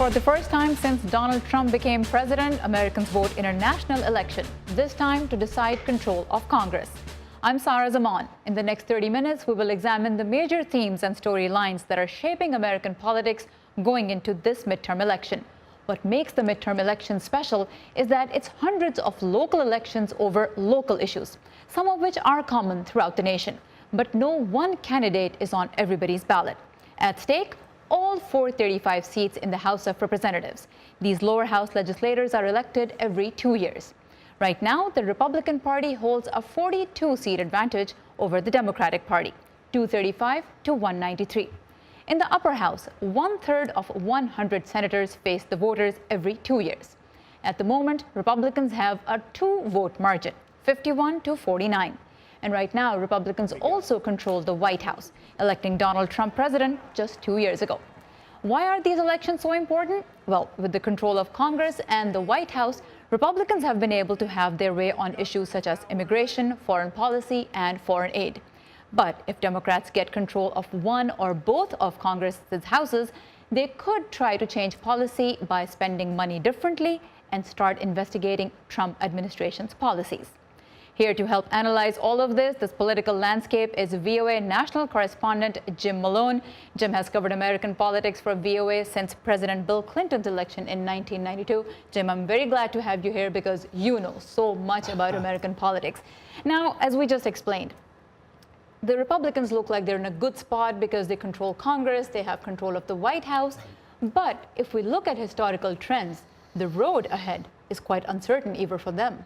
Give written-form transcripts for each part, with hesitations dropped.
For the first time since Donald Trump became president, Americans vote in a national election, this time to decide control of Congress. I'm Sarah Zaman. In the next 30 minutes, we will examine the major themes and storylines that are shaping American politics going into this midterm election. What makes the midterm election special is that it's hundreds of local elections over local issues, some of which are common throughout the nation. But no one candidate is on everybody's ballot. At stake, all 435 seats in the House of Representatives. These lower house legislators are elected every 2 years. Right now, the Republican Party holds a 42-seat advantage over the Democratic Party, 235 to 193. In the upper house, 1/3 of 100 senators face the voters every 2 years. At the moment, Republicans have a 2-vote margin, 51 to 49. And right now, Republicans also control the White House, electing Donald Trump president just 2 years ago. Why are these elections so important? Well, with the control of Congress and the White House, Republicans have been able to have their way on issues such as immigration, foreign policy, and foreign aid. But if Democrats get control of one or both of Congress's houses, they could try to change policy by spending money differently and start investigating Trump administration's policies. Here to help analyze all of this political landscape, is VOA national correspondent Jim Malone. Jim has covered American politics for VOA since President Bill Clinton's election in 1992. Jim, I'm very glad to have you here because you know so much about American politics. Now, as we just explained, the Republicans look like they're in a good spot because they control Congress, they have control of the White House. But if we look at historical trends, the road ahead is quite uncertain even for them.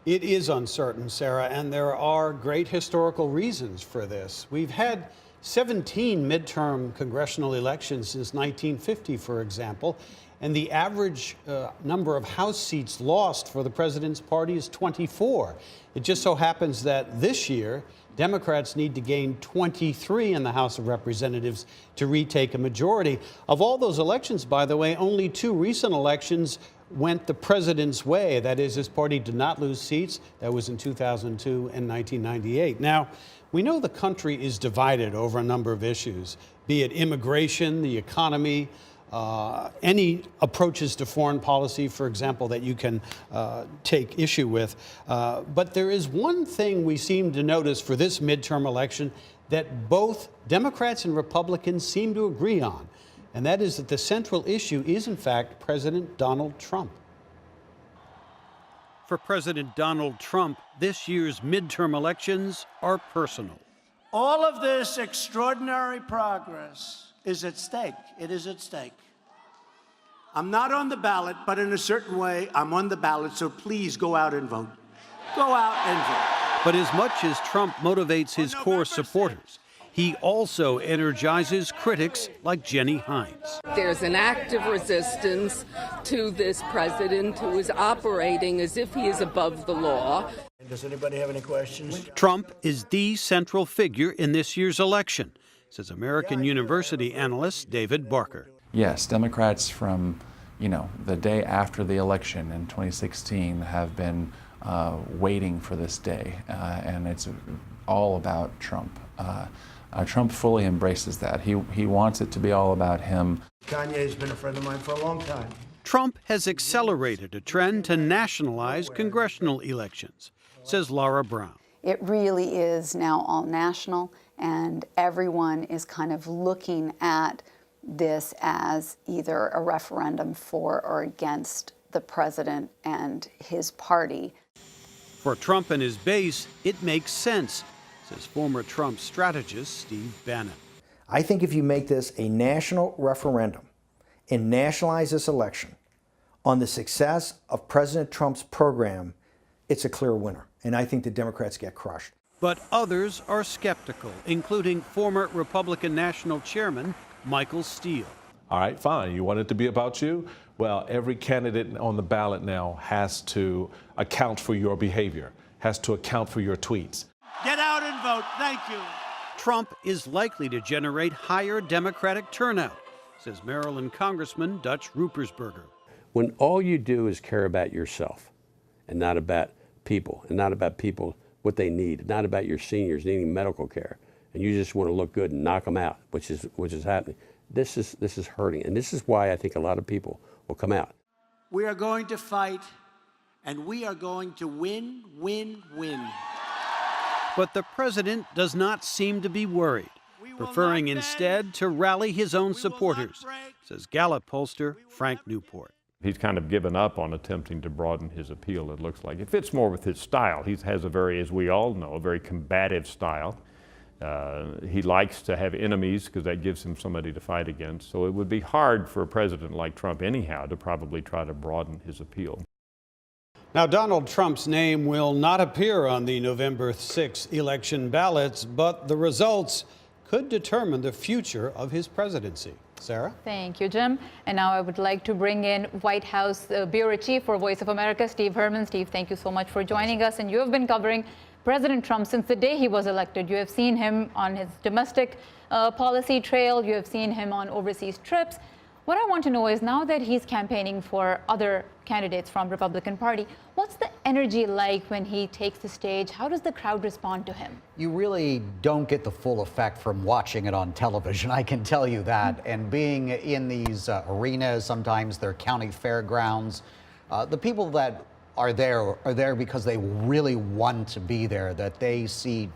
It is uncertain, Sarah, and there are great historical reasons for this. We've had 17 midterm congressional elections since 1950, for example, and the average number of House seats lost for the president's party is 24. It just so happens that this year, Democrats need to gain 23 in the House of Representatives to retake a majority. Of all those elections, by the way, only 2 recent elections went the president's way. That is, his party did not lose seats. That was in 2002 and 1998. Now, we know the country is divided over a number of issues, be it immigration, the economy, any approaches to foreign policy, for example, that you can take issue with. But there is one thing we seem to notice for this midterm election that both Democrats and Republicans seem to agree on, and that is that the central issue is, in fact, President Donald Trump. For President Donald Trump, this year's midterm elections are personal. All of this extraordinary progress is at stake. It is at stake. I'm not on the ballot, but in a certain way, I'm on the ballot, so please go out and vote. Go out and vote. But as much as Trump motivates his core supporters, he also energizes critics like Jenny Hines. There's an active resistance to this president who is operating as if he is above the law. Does anybody have any questions? Trump is the central figure in this year's election, says American University analyst David Barker. Yes, Democrats from, the day after the election in 2016 have been waiting for this day, and it's all about Trump. Trump fully embraces that. He wants it to be all about him. Kanye's been a friend of mine for a long time. Trump has accelerated a trend to nationalize congressional elections, says Laura Brown. It really is now all national, and everyone is kind of looking at this as either a referendum for or against the president and his party. For Trump and his base, it makes sense, says former Trump strategist Steve Bannon. I think if you make this a national referendum and nationalize this election on the success of President Trump's program, it's a clear winner. And I think the Democrats get crushed. But others are skeptical, including former Republican National Chairman Michael Steele. All right, fine. You want it to be about you? Well, every candidate on the ballot now has to account for your behavior, has to account for your tweets. Get out and vote. Thank you. Trump is likely to generate higher Democratic turnout, says Maryland Congressman Dutch Ruppersberger. When all you do is care about yourself and not about people, what they need, not about your seniors needing medical care, and you just want to look good and knock them out, which is happening, This is hurting, and this is why I think a lot of people will come out. We are going to fight, and we are going to win, win, win. But the president does not seem to be worried, preferring instead to rally his own supporters, says Gallup pollster Frank Newport. He's kind of given up on attempting to broaden his appeal, it looks like. It fits more with his style. He has a very, as we all know, a very combative style. He likes to have enemies because that gives him somebody to fight against. So it would be hard for a president like Trump anyhow to probably try to broaden his appeal. Now, Donald Trump's name will not appear on the November 6 election ballots, but the results could determine the future of his presidency. Sarah? Thank you, Jim. And now I would like to bring in White House Bureau Chief for Voice of America, Steve Herman. Steve, thank you so much for joining us. And you have been covering President Trump since the day he was elected. You have seen him on his domestic policy trail. You have seen him on overseas trips. What I want to know is, now that he's campaigning for other candidates from Republican Party, what's the energy like when he takes the stage? How does the crowd respond to him? You really don't get the full effect from watching it on television, I can tell you that. And being in these arenas, sometimes they're county fairgrounds, the people that are there because they really want to be there, that they see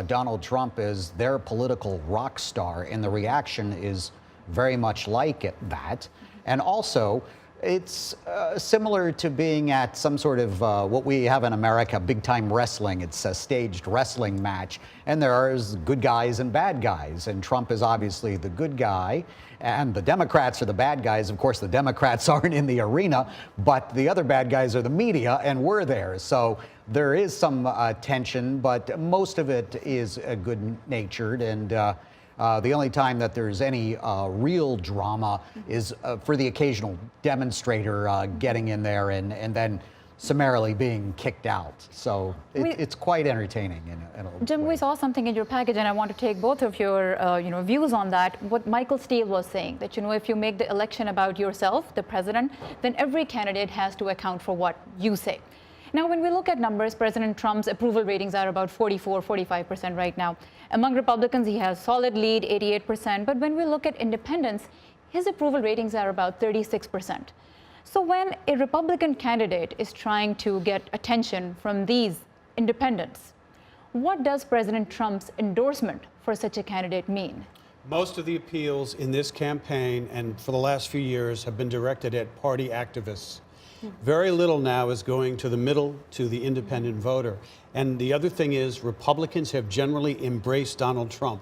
Donald Trump as their political rock star, and the reaction is very much like that. And also, it's similar to being at some sort of what we have in America, big time wrestling. It's a staged wrestling match, and there are good guys and bad guys, and Trump is obviously the good guy, and the Democrats are the bad guys. Of course, the Democrats aren't in the arena, but the other bad guys are the media, and we're there. So there is some tension, but most of it is good-natured, and the only time that there's any real drama is for the occasional demonstrator getting in there and then summarily being kicked out. So it's quite entertaining. Jim, we saw something in your package, and I want to take both of your views on that. What Michael Steele was saying, that if you make the election about yourself, the president, then every candidate has to account for what you say. Now, when we look at numbers, President Trump's approval ratings are about 44-45% right now. Among Republicans, he has solid lead, 88%. But when we look at independents, his approval ratings are about 36%. So when a Republican candidate is trying to get attention from these independents, what does President Trump's endorsement for such a candidate mean? Most of the appeals in this campaign and for the last few years have been directed at party activists. Very little now is going to the middle, to the independent voter. And the other thing is, Republicans have generally embraced Donald Trump.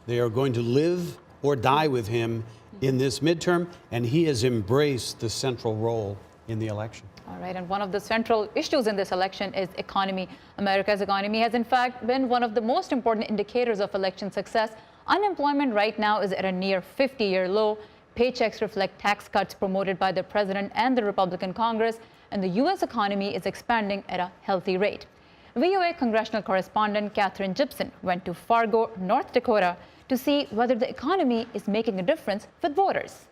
They are going to live or die with him in this midterm, and he has embraced the central role in the election. All right, and one of the central issues in this election is economy. America's economy has in fact been one of the most important indicators of election success. Unemployment right now is at a near 50-year low. Paychecks reflect tax cuts promoted by the president and the Republican Congress, and the U.S. economy is expanding at a healthy rate. VOA congressional correspondent Catherine Gibson went to Fargo, North Dakota, to see whether the economy is making a difference with voters.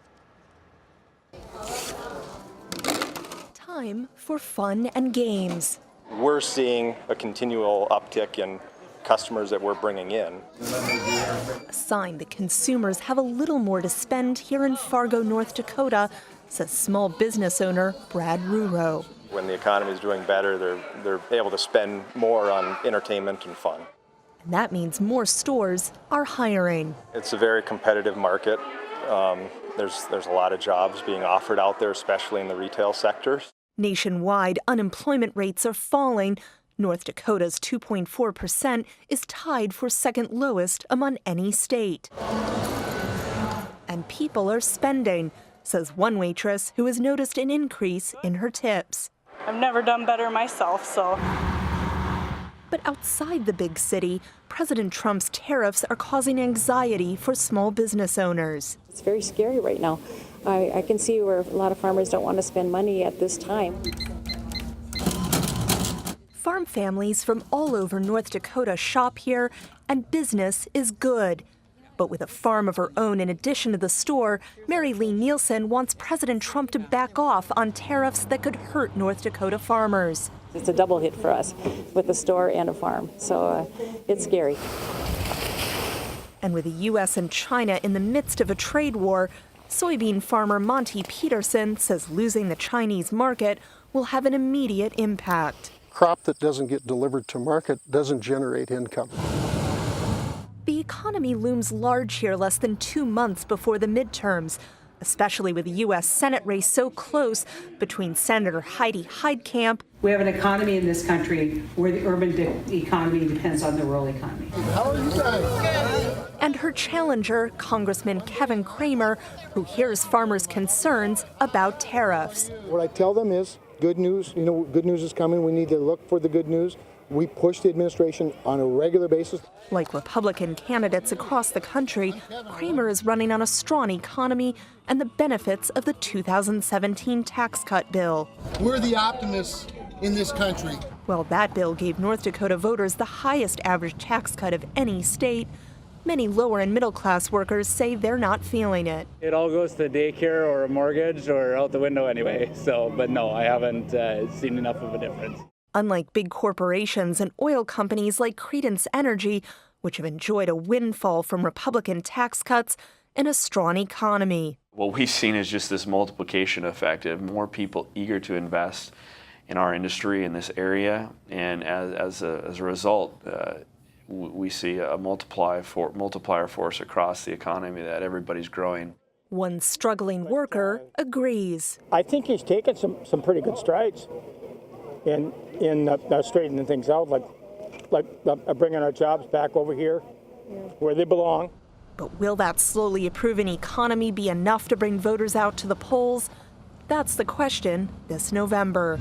Time for fun and games. We're seeing a continual uptick in customers that we're bringing in. A sign that consumers have a little more to spend here in Fargo, North Dakota, says small business owner Brad Ruro. When the economy is doing better, they're able to spend more on entertainment and fun. And that means more stores are hiring. It's a very competitive market. There's a lot of jobs being offered out there, especially in the retail sector. Nationwide, unemployment rates are falling. North Dakota's 2.4% is tied for second lowest among any state. And people are spending, says one waitress who has noticed an increase in her tips. I've never done better myself, so. But outside the big city, President Trump's tariffs are causing anxiety for small business owners. It's very scary right now. I can see where a lot of farmers don't want to spend money at this time. Farm families from all over North Dakota shop here, and business is good. But with a farm of her own in addition to the store, Mary Lee Nielsen wants President Trump to back off on tariffs that could hurt North Dakota farmers. It's a double hit for us with a store and a farm, so it's scary. And with the U.S. and China in the midst of a trade war, soybean farmer Monty Peterson says losing the Chinese market will have an immediate impact. Crop that doesn't get delivered to market doesn't generate income. The economy looms large here less than 2 months before the midterms, especially with the U.S. Senate race so close between Senator Heidi Heitkamp. We have an economy in this country where the urban economy depends on the rural economy. How are you guys? And her challenger, Congressman Kevin Cramer, who hears farmers' concerns about tariffs. What I tell them is good news. Good news is coming. We need to look for the good news. We push the administration on a regular basis. Like Republican candidates across the country, Cramer is running on a strong economy and the benefits of the 2017 tax cut bill. We're the optimists in this country. Well, that bill gave North Dakota voters the highest average tax cut of any state. Many lower and middle class workers say they're not feeling it. It all goes to daycare or a mortgage or out the window anyway. But no, I haven't seen enough of a difference. Unlike big corporations and oil companies like Credence Energy, which have enjoyed a windfall from Republican tax cuts and a strong economy. What we've seen is just this multiplication effect of more people eager to invest in our industry in this area, and as a result, we see a multiplier force across the economy that everybody's growing. One struggling worker agrees. I think he's taken some pretty good strides in straightening things out, like bringing our jobs back over here where they belong. But will that slowly improving economy be enough to bring voters out to the polls? That's the question this November.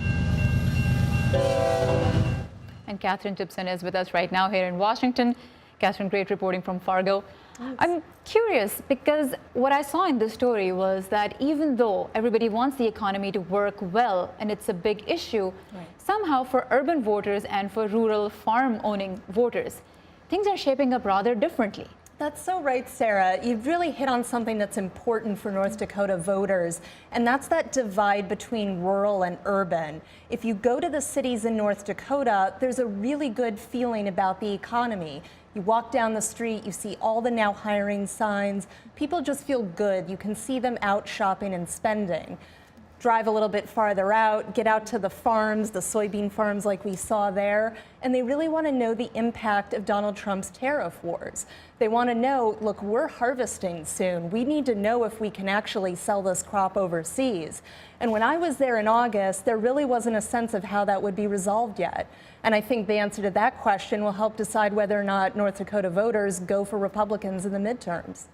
And Catherine Gibson is with us right now here in Washington. Catherine, great reporting from Fargo. Yes. I'm curious because what I saw in this story was that even though everybody wants the economy to work well and it's a big issue, somehow for urban voters and for rural farm-owning voters, things are shaping up rather differently. That's so right, Sarah. You've really hit on something that's important for North Dakota voters, and that's that divide between rural and urban. If you go to the cities in North Dakota, there's a really good feeling about the economy. You walk down the street, you see all the now hiring signs. People just feel good. You can see them out shopping and spending. Drive a little bit farther out, get out to the farms, the soybean farms like we saw there, and they really want to know the impact of Donald Trump's tariff wars. They want to know, look, we're harvesting soon. We need to know if we can actually sell this crop overseas. And when I was there in August, there really wasn't a sense of how that would be resolved yet. And I think the answer to that question will help decide whether or not North Dakota voters go for Republicans in the midterms.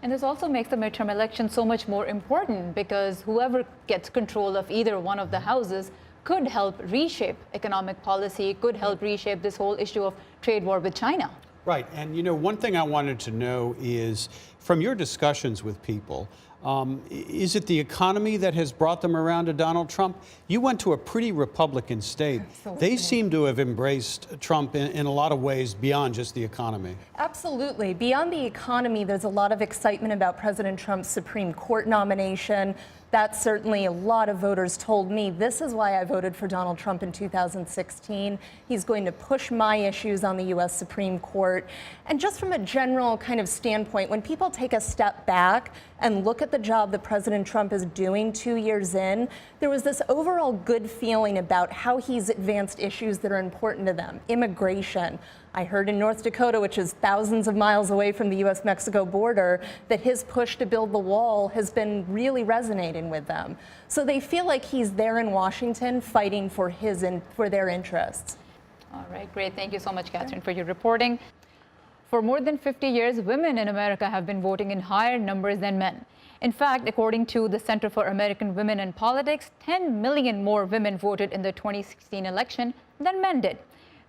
And this also makes the midterm election so much more important because whoever gets control of either one of the houses could help reshape economic policy, could help reshape this whole issue of trade war with China. Right. And, one thing I wanted to know is, from your discussions with people, is it the economy that has brought them around to Donald Trump? You went to a pretty Republican state. Absolutely. They seem to have embraced Trump in a lot of ways beyond just the economy. Absolutely. Beyond the economy, there's a lot of excitement about President Trump's Supreme Court nomination. That's certainly a lot of voters told me. This is why I voted for Donald Trump in 2016. He's going to push my issues on the U.S. Supreme Court. And just from a general kind of standpoint, when people take a step back and look at the job that President Trump is doing 2 years in, there was this overall good feeling about how he's advanced issues that are important to them. Immigration. I heard in North Dakota, which is thousands of miles away from the U.S.-Mexico border, that his push to build the wall has been really resonating with them. So they feel like he's there in Washington fighting for their interests. All right, great. Thank you so much, Catherine, for your reporting. For more than 50 years, women in America have been voting in higher numbers than men. In fact, according to the Center for American Women in Politics, 10 million more women voted in the 2016 election than men did.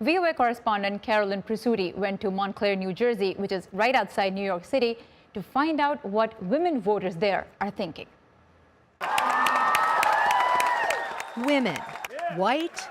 VOA correspondent Carolyn Presutti went to Montclair, New Jersey, which is right outside New York City, to find out what women voters there are thinking. Women, white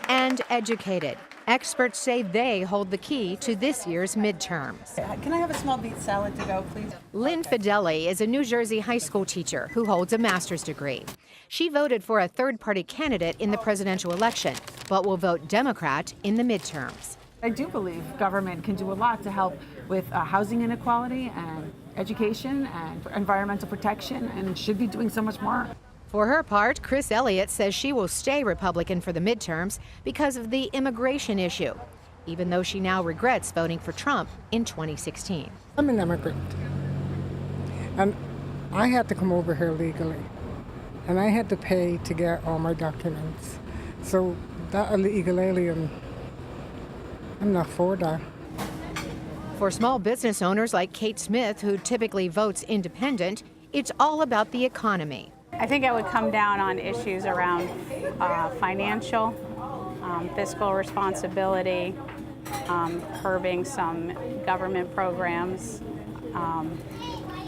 and educated. Experts say they hold the key to this year's midterms. Can I have a small beet salad to go, please? Lynn Fideli is a New Jersey high school teacher who holds a master's degree. She voted for a third-party candidate in the presidential election, but will vote Democrat in the midterms. I do believe government can do a lot to help with housing inequality and education and environmental protection, and should be doing so much more. For her part, Chris Elliott says she will stay Republican for the midterms because of the immigration issue, even though she now regrets voting for Trump in 2016. I'm an immigrant, and I had to come over here legally, and I had to pay to get all my documents. So that illegal alien, I'm not for that. For small business owners like Kate Smith, who typically votes independent, it's all about the economy. I think it would come down on issues around financial, fiscal responsibility, curbing some government programs,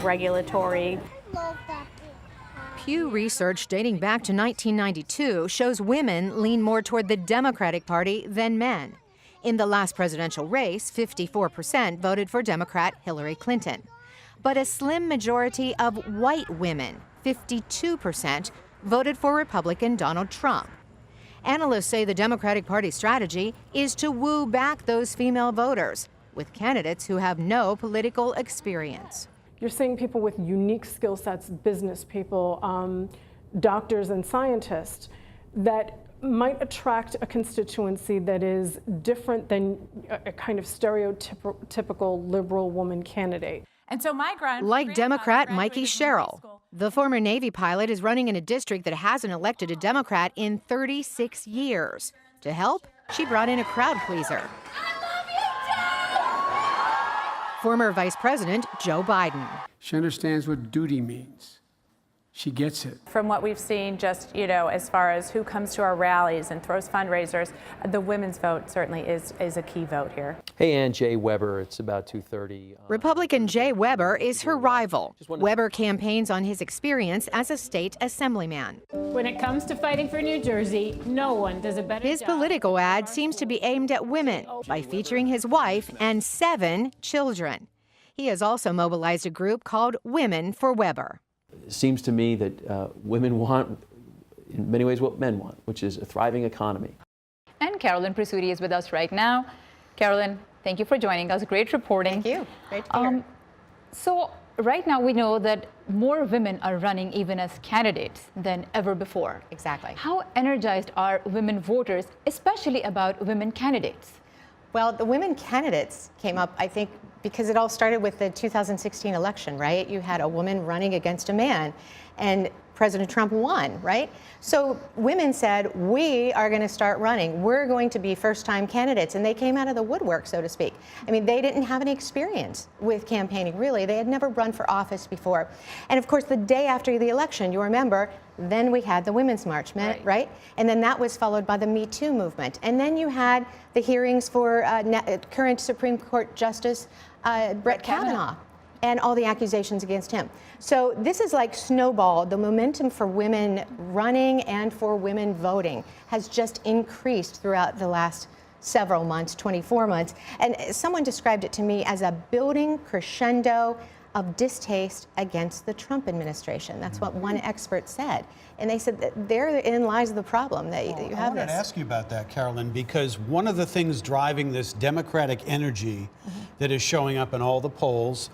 regulatory. Pew research dating back to 1992 shows women lean more toward the Democratic Party than men. In the last presidential race, 54% voted for Democrat Hillary Clinton. But a slim majority of white women, 52%, voted for Republican Donald Trump. Analysts say the Democratic Party's strategy is to woo back those female voters with candidates who have no political experience. You're seeing people with unique skill sets, business people, doctors and scientists, that might attract a constituency that is different than a kind of stereotypical liberal woman candidate. And so my like Democrat Mikey Sherrill, the former Navy pilot is running in a district that hasn't elected a Democrat in 36 years. To help, she brought in a crowd pleaser. Former Vice President Joe Biden. She understands what duty means. She gets it. From what we've seen, just, as far as who comes to our rallies and throws fundraisers, the women's vote certainly is a key vote here. Hey, Ann, Jay Weber, it's about 2:30. Republican Jay Weber is her rival. Weber campaigns on his experience as a state assemblyman. When it comes to fighting for New Jersey, no one does a better His job. Political ad seems to be aimed at women by featuring his wife and 7 children. He has also mobilized a group called Women for Weber. It seems to me that women want, in many ways, what men want, which is a thriving economy. And Carolyn Presutti is with us right now. Carolyn, thank you for joining us. Great reporting. Thank you. Great to be here. So right now we know that more women are running even as candidates than ever before. Exactly. How energized are women voters, especially about women candidates? Well, the women candidates came up, I think, because it all started with the 2016 election, right? You had a woman running against a man, and President Trump won, right? So women said, we are going to start running. We're going to be first-time candidates. And they came out of the woodwork, so to speak. I mean, they didn't have any experience with campaigning, really. They had never run for office before. And of course, the day after the election, you remember, then we had the Women's March, right? And then that was followed by the Me Too movement. And then you had the hearings for current Supreme Court Justice Brett Kavanaugh and all the accusations against him. So this is like snowball. The momentum for women running and for women voting has just increased throughout the last several months, 24 months. And someone described it to me as a building crescendo of distaste against the Trump administration. That's what one expert said. And they said that therein lies the problem, that you have this. I wanted to ask you about that, Carolyn, because one of the things driving this Democratic energy that is showing up in all the polls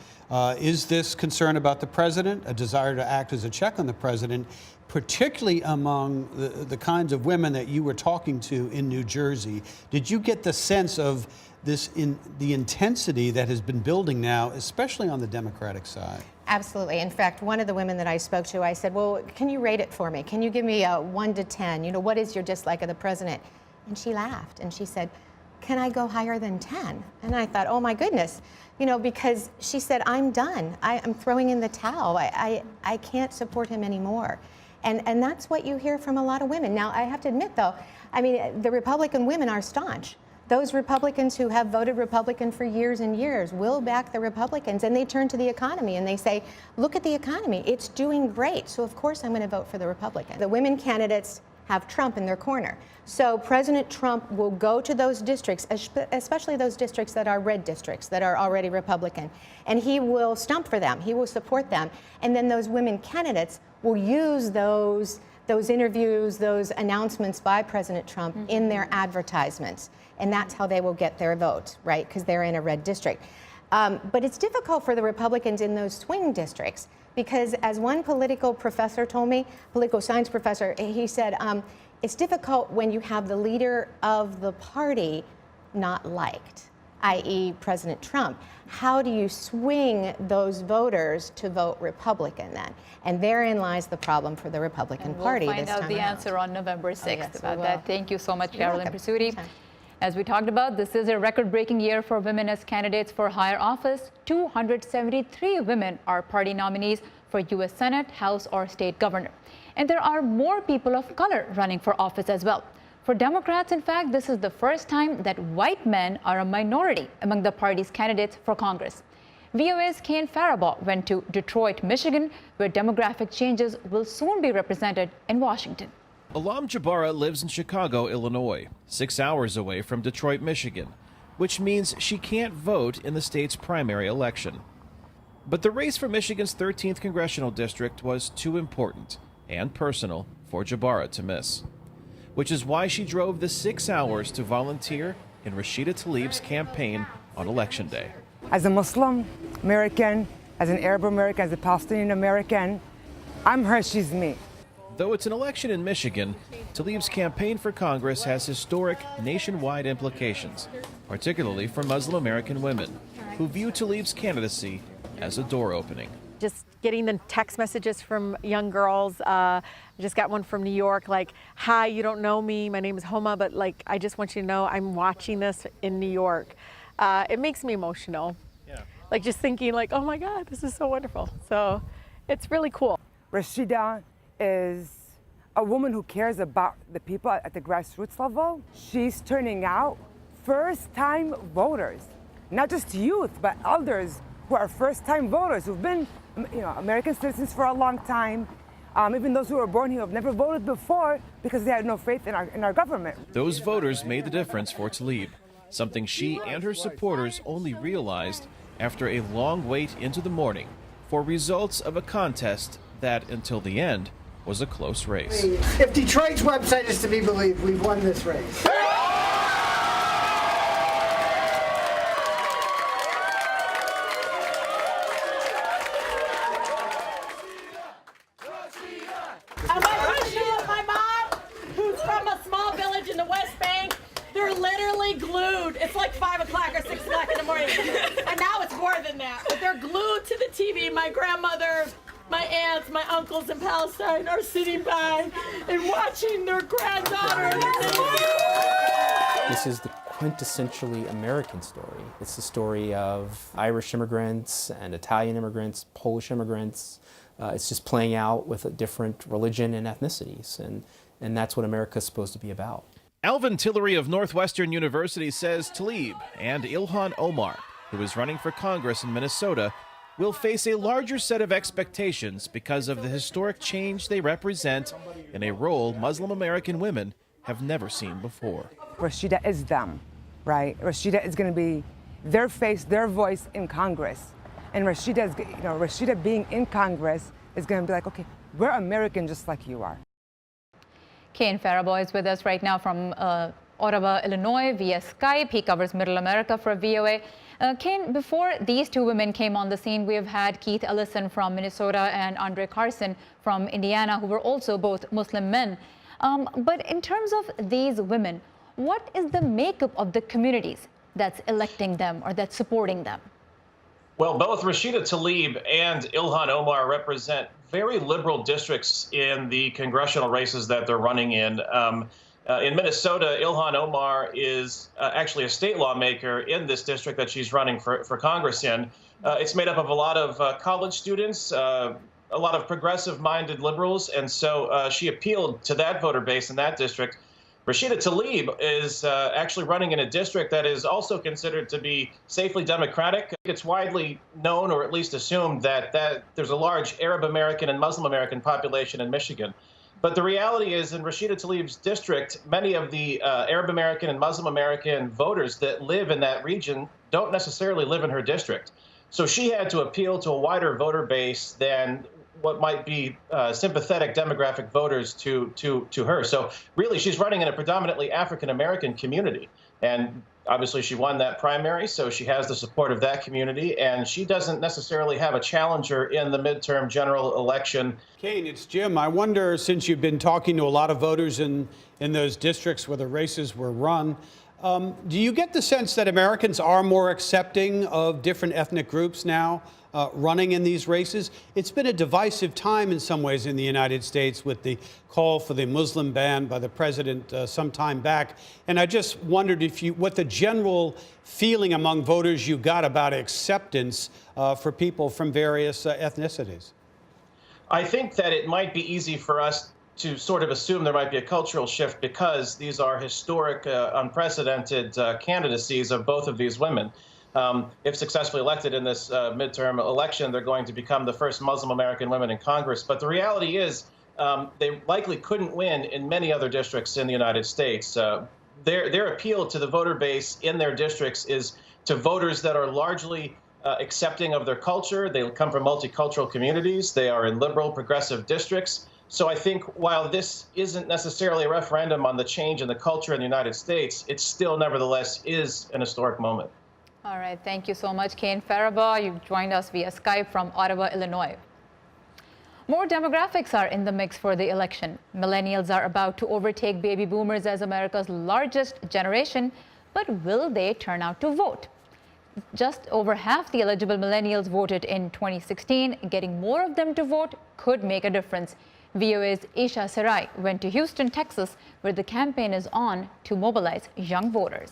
is this concern about the president, a desire to act as a check on the president, particularly among the kinds of women that you were talking to in New Jersey. Did you get the sense of the intensity that has been building now, especially on the Democratic side? Absolutely. In fact, one of the women that I spoke to, I said, well, can you rate it for me? Can you give me a 1 to 10? What is your dislike of the president? And she laughed and she said, can I go higher than 10? And I thought, oh my goodness, because she said, I'm done. I'm throwing in the towel. I can't support him anymore. And that's what you hear from a lot of women. Now, I have to admit, though, I mean, the Republican women are staunch. Those Republicans who have voted Republican for years and years will back the Republicans, and they turn to the economy and they say, look at the economy, it's doing great, so of course I'm going to vote for the Republican. The women candidates have Trump in their corner. So President Trump will go to those districts, especially those districts that are red districts, that are already Republican, and he will stump for them, he will support them, and then those women candidates will use those interviews, those announcements by President Trump in their advertisements. And that's how they will get their vote, right? Because they're in a red district. But it's difficult for the Republicans in those swing districts because, as one political professor told me, political science professor, he said, it's difficult when you have the leader of the party not liked, i.e. President Trump. How do you swing those voters to vote Republican then? And therein lies the problem for the Republican Party this time We'll find out the answer on November 6th about that. Thank you so much, Carolyn Presutti. As we talked about, this is a record-breaking year for women as candidates for higher office. 273 women are party nominees for U.S. Senate, House, or state governor. And there are more people of color running for office as well. For Democrats, in fact, this is the first time that white men are a minority among the party's candidates for Congress. VOA's Kane Faribault went to Detroit, Michigan, where demographic changes will soon be represented in Washington. Alam Jabara lives in Chicago, Illinois, 6 hours away from Detroit, Michigan, which means she can't vote in the state's primary election. But the race for Michigan's 13th congressional district was too important and personal for Jabara to miss, which is why she drove the 6 hours to volunteer in Rashida Tlaib's campaign on Election Day. As a Muslim American, as an Arab American, as a Palestinian American, I'm her, she's me. Though it's an election in Michigan, Tlaib's campaign for Congress has historic nationwide implications, particularly for Muslim American women, who view Tlaib's candidacy as a door opening. Just getting the text messages from young girls. I just got one from New York, like, hi, you don't know me, my name is Homa, but like, I just want you to know I'm watching this in New York. It makes me emotional. Yeah. Like just thinking like, oh my God, this is so wonderful. So it's really cool. Rashida is a woman who cares about the people at the grassroots level. She's turning out first-time voters, not just youth, but elders who are first-time voters who've been, American citizens for a long time. Even those who were born here have never voted before because they had no faith in our government. Those voters made the difference for Tlaib, something she and her supporters only realized after a long wait into the morning for results of a contest that, until the end, was a close race. If Detroit's website is to be believed, we've won this race. And my mom, who's from a small village in the West Bank, they're literally glued. It's like 5 o'clock or 6 o'clock in the morning. And now it's more than that. But they're glued to the TV. My grandmother, my aunts, my uncles in Palestine are sitting by and watching their granddaughter. This is the quintessentially American story. It's the story of Irish immigrants and Italian immigrants, Polish immigrants. It's just playing out with a different religion and ethnicities, and that's what America's supposed to be about. Alvin Tillery of Northwestern University says Tlaib and Ilhan Omar, who is running for Congress in Minnesota, will face a larger set of expectations because of the historic change they represent in a role Muslim American women have never seen before. Rashida is them, right? Rashida is going to be their face, their voice in Congress. And Rashida being in Congress is going to be like, okay, we're American just like you are. Kane Faribault is with us right now from Ottawa, Illinois, via Skype. He covers Middle America for VOA. Kane, before these two women came on the scene, we have had Keith Ellison from Minnesota and Andre Carson from Indiana, who were also both Muslim men. But in terms of these women, what is the makeup of the communities that's electing them or that's supporting them? Well, both Rashida Tlaib and Ilhan Omar represent very liberal districts in the congressional races that they're running in. In Minnesota, Ilhan Omar is actually a state lawmaker in this district that she's running for Congress in. It's made up of a lot of college students, a lot of progressive-minded liberals, and so she appealed to that voter base in that district. Rashida Tlaib is actually running in a district that is also considered to be safely Democratic. It's widely known, or at least assumed, that there's a large Arab American and Muslim American population in Michigan. But the reality is, in Rashida Tlaib's district, many of the Arab American and Muslim American voters that live in that region don't necessarily live in her district. So she had to appeal to a wider voter base than what might be sympathetic demographic voters to her. So really, she's running in a predominantly African-American community. And obviously, she won that primary, so she has the support of that community. And she doesn't necessarily have a challenger in the midterm general election. Kane, it's Jim. I wonder, since you've been talking to a lot of voters in those districts where the races were run, do you get the sense that Americans are more accepting of different ethnic groups now running in these races? It's been a divisive time in some ways in the United States with the call for the Muslim ban by the president some time back. And I just wondered what the general feeling among voters you got about acceptance for people from various ethnicities. I think that it might be easy for us to sort of assume there might be a cultural shift because these are historic, unprecedented candidacies of both of these women. If successfully elected in this midterm election, they're going to become the first Muslim American women in Congress. But the reality is they likely couldn't win in many other districts in the United States. Their appeal to the voter base in their districts is to voters that are largely accepting of their culture. They come from multicultural communities. They are in liberal, progressive districts. So I think while this isn't necessarily a referendum on the change in the culture in the United States, it still nevertheless is an historic moment. All right, thank you so much, Kane Faribaugh. You've joined us via Skype from Ottawa, Illinois. More demographics are in the mix for the election. Millennials are about to overtake baby boomers as America's largest generation, but will they turn out to vote? Just over half the eligible millennials voted in 2016. Getting more of them to vote could make a difference. VOA's Isha Sarai went to Houston, Texas, where the campaign is on to mobilize young voters.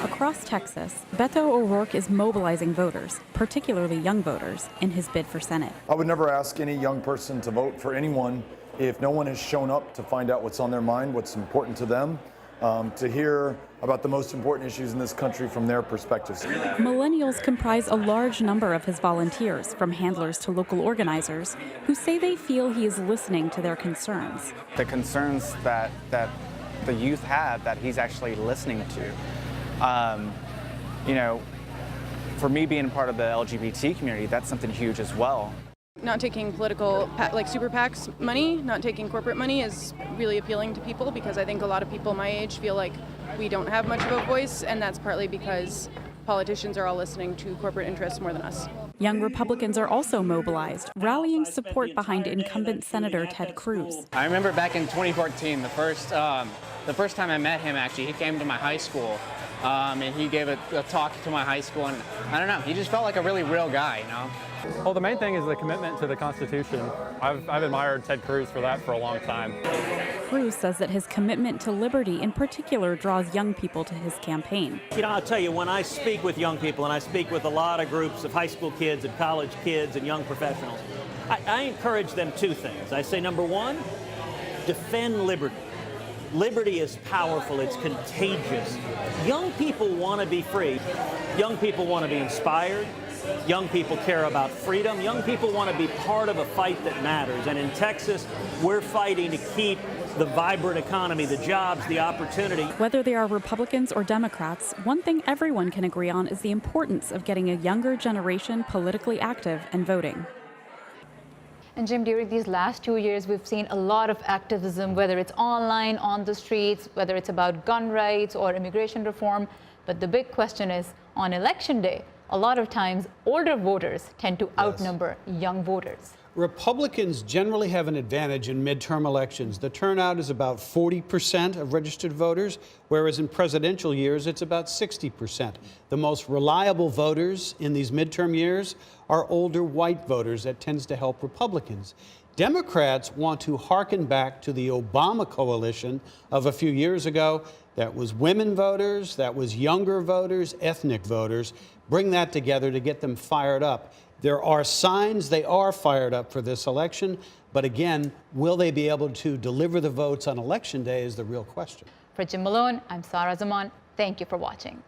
Across Texas, Beto O'Rourke is mobilizing voters, particularly young voters, in his bid for Senate. I would never ask any young person to vote for anyone if no one has shown up to find out what's on their mind, what's important to them, to hear about the most important issues in this country from their perspectives. Millennials comprise a large number of his volunteers, from handlers to local organizers, who say they feel he is listening to their concerns. The concerns that the youth have, that he's actually listening to. You know, for me being part of the LGBT community, that's something huge as well. Not taking political, like super PACs money, not taking corporate money is really appealing to people because I think a lot of people my age feel like we don't have much of a voice, and that's partly because politicians are all listening to corporate interests more than us. Young Republicans are also mobilized, rallying support behind incumbent Senator Ted Cruz. I remember back in 2014, the first time I met him, actually, he came to my high school. And he gave a talk to my high school, and I don't know, he just felt like a really real guy, you know? Well, the main thing is the commitment to the Constitution. I've admired Ted Cruz for that for a long time. Cruz says that his commitment to liberty in particular draws young people to his campaign. You know, I'll tell you, when I speak with young people, and I speak with a lot of groups of high school kids and college kids and young professionals, I encourage them two things. I say, number one, defend liberty. Liberty is powerful, it's contagious. Young people want to be free. Young people want to be inspired. Young people care about freedom. Young people want to be part of a fight that matters. And in Texas, we're fighting to keep the vibrant economy, the jobs, the opportunity. Whether they are Republicans or Democrats, one thing everyone can agree on is the importance of getting a younger generation politically active and voting. And Jim, during these last 2 years, we've seen a lot of activism, whether it's online, on the streets, whether it's about gun rights or immigration reform. But the big question is, on election day, a lot of times older voters tend to outnumber young voters. Republicans generally have an advantage in midterm elections. The turnout is about 40% of registered voters, whereas in presidential years, it's about 60%. The most reliable voters in these midterm years are older white voters. That tends to help Republicans. Democrats want to hearken back to the Obama coalition of a few years ago. That was women voters, that was younger voters, ethnic voters. Bring that together to get them fired up. There are signs they are fired up for this election, but again, will they be able to deliver the votes on election day is the real question. For Jim Malone, I'm Sarah Zaman. Thank you for watching.